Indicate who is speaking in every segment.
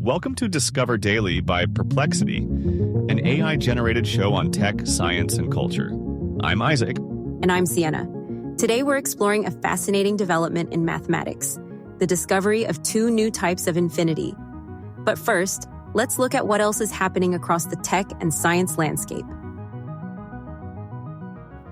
Speaker 1: Welcome to Discover Daily by Perplexity, an AI-generated show on tech, science, and culture. I'm Isaac.
Speaker 2: And I'm Sienna. Today we're exploring a fascinating development in mathematics, the discovery of two new types of infinity. But first, let's look at what else is happening across the tech and science landscape.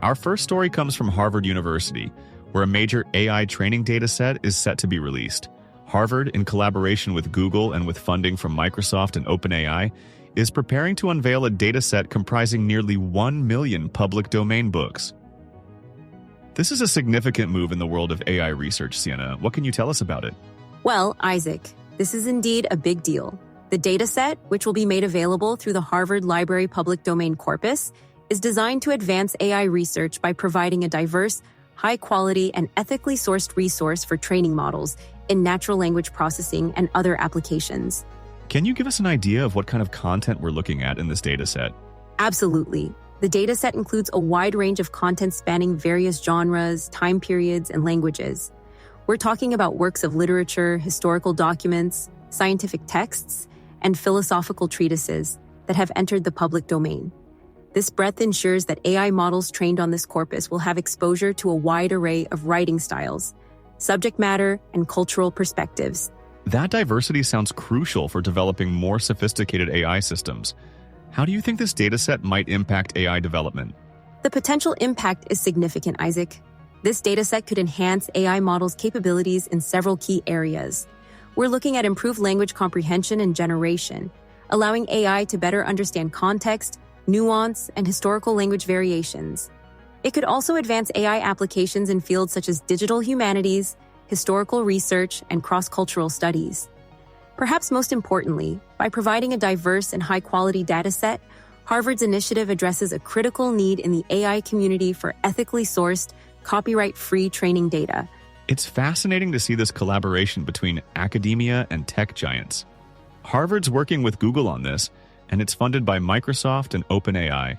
Speaker 1: Our first story comes from Harvard University, where a major AI training dataset is set to be released. Harvard, in collaboration with Google and with funding from Microsoft and OpenAI, is preparing to unveil a dataset comprising nearly 1 million public domain books. This is a significant move in the world of AI research, Sienna. What can you tell us about it?
Speaker 2: Well, Isaac, this is indeed a big deal. The dataset, which will be made available through the Harvard Library Public Domain corpus, is designed to advance AI research by providing a diverse, high-quality, and ethically sourced resource for training models in natural language processing and other applications.
Speaker 1: Can you give us an idea of what kind of content we're looking at in this dataset?
Speaker 2: Absolutely. The dataset includes a wide range of content spanning various genres, time periods, and languages. We're talking about works of literature, historical documents, scientific texts, and philosophical treatises that have entered the public domain. This breadth ensures that AI models trained on this corpus will have exposure to a wide array of writing styles, subject matter, and cultural perspectives.
Speaker 1: That diversity sounds crucial for developing more sophisticated AI systems. How do you think this dataset might impact AI development?
Speaker 2: The potential impact is significant, Isaac. This dataset could enhance AI models' capabilities in several key areas. We're looking at improved language comprehension and generation, allowing AI to better understand context, nuance, and historical language variations. It could also advance AI applications in fields such as digital humanities, historical research, and cross-cultural studies. Perhaps most importantly, by providing a diverse and high-quality dataset, Harvard's initiative addresses a critical need in the AI community for ethically sourced, copyright-free training data.
Speaker 1: It's fascinating to see this collaboration between academia and tech giants. Harvard's working with Google on this, and it's funded by Microsoft and OpenAI.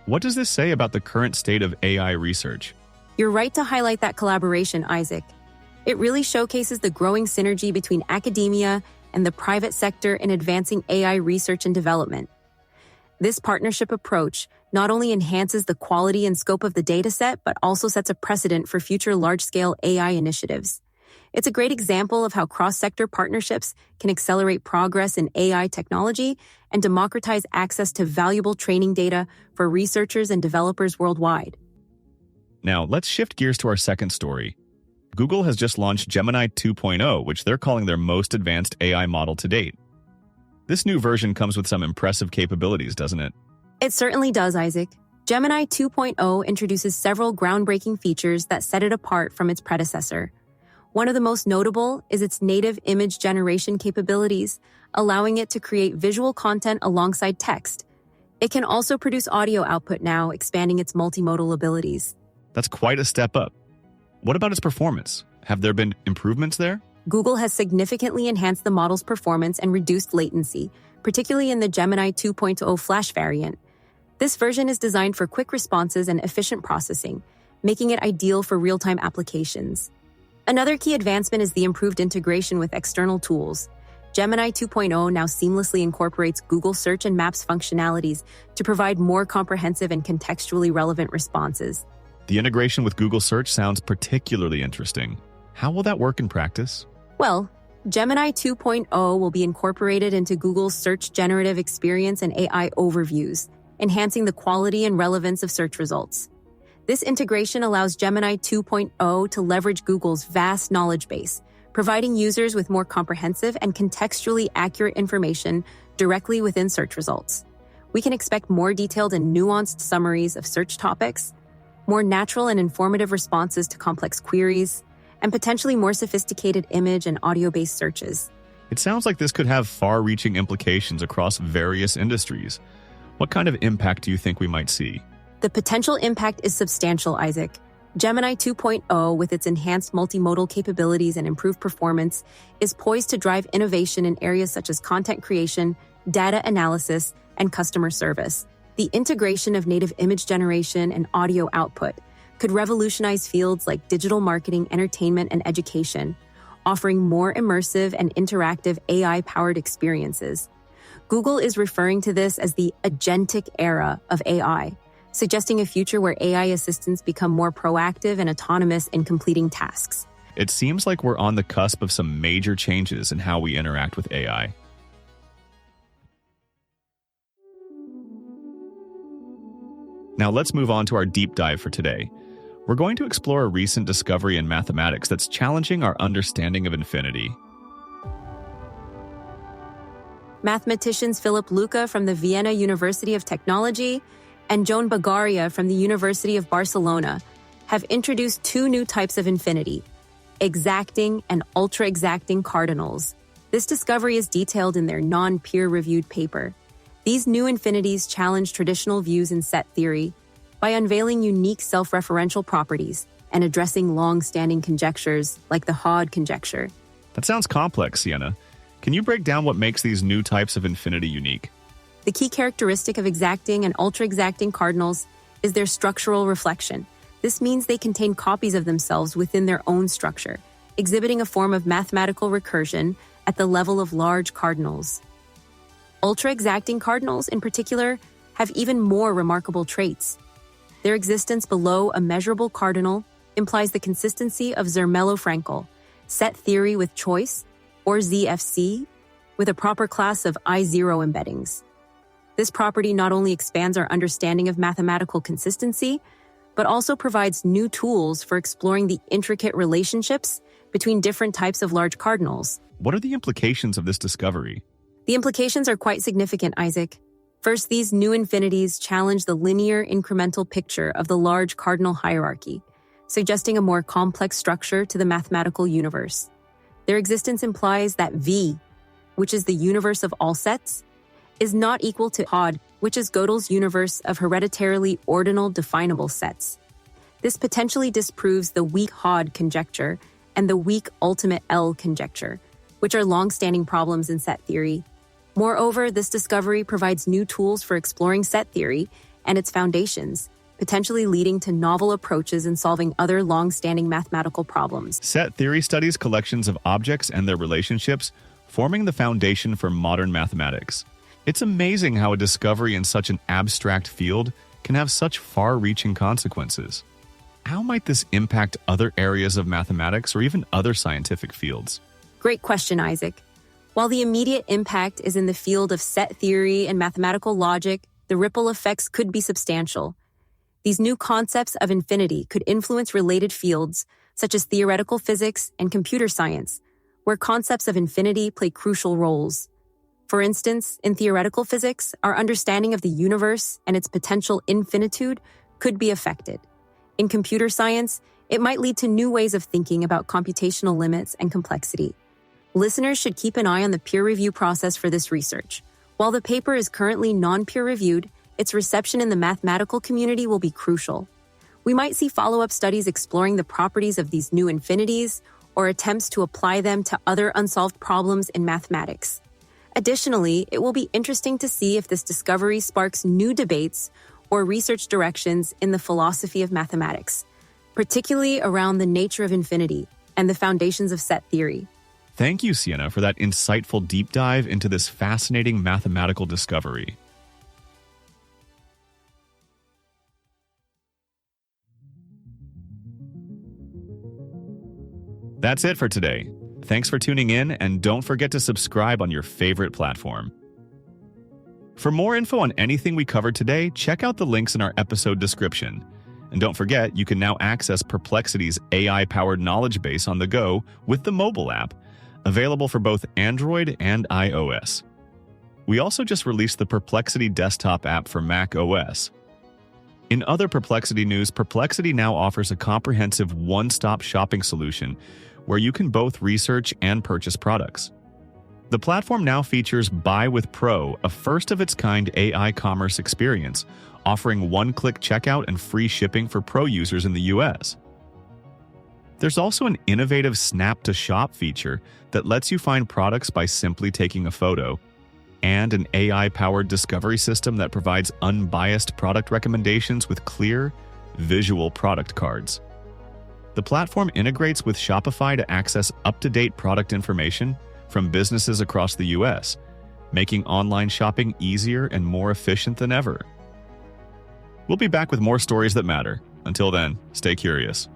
Speaker 1: What does this say about the current state of AI research?
Speaker 2: You're right to highlight that collaboration, Isaac. It really showcases the growing synergy between academia and the private sector in advancing AI research and development. This partnership approach not only enhances the quality and scope of the dataset, but also sets a precedent for future large-scale AI initiatives. It's a great example of how cross-sector partnerships can accelerate progress in AI technology and democratize access to valuable training data for researchers and developers worldwide.
Speaker 1: Now, let's shift gears to our second story. Google has just launched Gemini 2.0, which they're calling their most advanced AI model to date. This new version comes with some impressive capabilities, doesn't it?
Speaker 2: It certainly does, Isaac. Gemini 2.0 introduces several groundbreaking features that set it apart from its predecessor. One of the most notable is its native image generation capabilities, allowing it to create visual content alongside text. It can also produce audio output now, expanding its multimodal abilities.
Speaker 1: That's quite a step up. What about its performance? Have there been improvements there?
Speaker 2: Google has significantly enhanced the model's performance and reduced latency, particularly in the Gemini 2.0 Flash variant. This version is designed for quick responses and efficient processing, making it ideal for real-time applications. Another key advancement is the improved integration with external tools. Gemini 2.0 now seamlessly incorporates Google Search and Maps functionalities to provide more comprehensive and contextually relevant responses.
Speaker 1: The integration with Google Search sounds particularly interesting. How will that work in practice?
Speaker 2: Well, Gemini 2.0 will be incorporated into Google's Search Generative Experience and AI overviews, enhancing the quality and relevance of search results. This integration allows Gemini 2.0 to leverage Google's vast knowledge base, providing users with more comprehensive and contextually accurate information directly within search results. We can expect more detailed and nuanced summaries of search topics, more natural and informative responses to complex queries, and potentially more sophisticated image and audio-based searches.
Speaker 1: It sounds like this could have far-reaching implications across various industries. What kind of impact do you think we might see?
Speaker 2: The potential impact is substantial, Isaac. Gemini 2.0, with its enhanced multimodal capabilities and improved performance, is poised to drive innovation in areas such as content creation, data analysis, and customer service. The integration of native image generation and audio output could revolutionize fields like digital marketing, entertainment, and education, offering more immersive and interactive AI-powered experiences. Google is referring to this as the agentic era of AI, suggesting a future where AI assistants become more proactive and autonomous in completing tasks.
Speaker 1: It seems like we're on the cusp of some major changes in how we interact with AI. Now let's move on to our deep dive for today. We're going to explore a recent discovery in mathematics that's challenging our understanding of infinity.
Speaker 2: Mathematicians Philip Luca from the Vienna University of Technology and Joan Bagaria from the University of Barcelona have introduced two new types of infinity: exacting and ultra-exacting cardinals. This discovery is detailed in their non-peer-reviewed paper. These new infinities challenge traditional views in set theory by unveiling unique self-referential properties and addressing long-standing conjectures like the Hod conjecture.
Speaker 1: That sounds complex, Sienna. Can you break down what makes these new types of infinity unique?
Speaker 2: The key characteristic of exacting and ultra-exacting cardinals is their structural reflection. This means they contain copies of themselves within their own structure, exhibiting a form of mathematical recursion at the level of large cardinals. Ultra-exacting cardinals, in particular, have even more remarkable traits. Their existence below a measurable cardinal implies the consistency of Zermelo-Fraenkel set theory with choice, or ZFC, with a proper class of I0 embeddings. This property not only expands our understanding of mathematical consistency, but also provides new tools for exploring the intricate relationships between different types of large cardinals.
Speaker 1: What are the implications of this discovery?
Speaker 2: The implications are quite significant, Isaac. First, these new infinities challenge the linear incremental picture of the large cardinal hierarchy, suggesting a more complex structure to the mathematical universe. Their existence implies that V, which is the universe of all sets, is not equal to Hod, which is Gödel's universe of hereditarily ordinal definable sets. This potentially disproves the weak Hod conjecture and the weak ultimate L conjecture, which are long-standing problems in set theory. Moreover, this discovery provides new tools for exploring set theory and its foundations, potentially leading to novel approaches in solving other long-standing mathematical problems.
Speaker 1: Set theory studies collections of objects and their relationships, forming the foundation for modern mathematics. It's amazing how a discovery in such an abstract field can have such far-reaching consequences. How might this impact other areas of mathematics or even other scientific fields?
Speaker 2: Great question, Isaac. While the immediate impact is in the field of set theory and mathematical logic, the ripple effects could be substantial. These new concepts of infinity could influence related fields, such as theoretical physics and computer science, where concepts of infinity play crucial roles. For instance, in theoretical physics, our understanding of the universe and its potential infinitude could be affected. In computer science, it might lead to new ways of thinking about computational limits and complexity. Listeners should keep an eye on the peer review process for this research. While the paper is currently non-peer reviewed, its reception in the mathematical community will be crucial. We might see follow-up studies exploring the properties of these new infinities or attempts to apply them to other unsolved problems in mathematics. Additionally, it will be interesting to see if this discovery sparks new debates or research directions in the philosophy of mathematics, particularly around the nature of infinity and the foundations of set theory.
Speaker 1: Thank you, Sienna, for that insightful deep dive into this fascinating mathematical discovery. That's it for today. Thanks for tuning in, and don't forget to subscribe on your favorite platform. For more info on anything we covered today, check out the links in our episode description. And don't forget, you can now access Perplexity's AI-powered knowledge base on the go with the mobile app, available for both Android and iOS. We also just released the Perplexity desktop app for Mac OS. In other Perplexity news, Perplexity now offers a comprehensive one-stop shopping solution where you can both research and purchase products. The platform now features Buy with Pro, a first-of-its-kind AI commerce experience, offering one-click checkout and free shipping for Pro users in the US. There's also an innovative Snap to Shop feature that lets you find products by simply taking a photo, and an AI-powered discovery system that provides unbiased product recommendations with clear, visual product cards. The platform integrates with Shopify to access up-to-date product information from businesses across the US, making online shopping easier and more efficient than ever. We'll be back with more stories that matter. Until then, stay curious.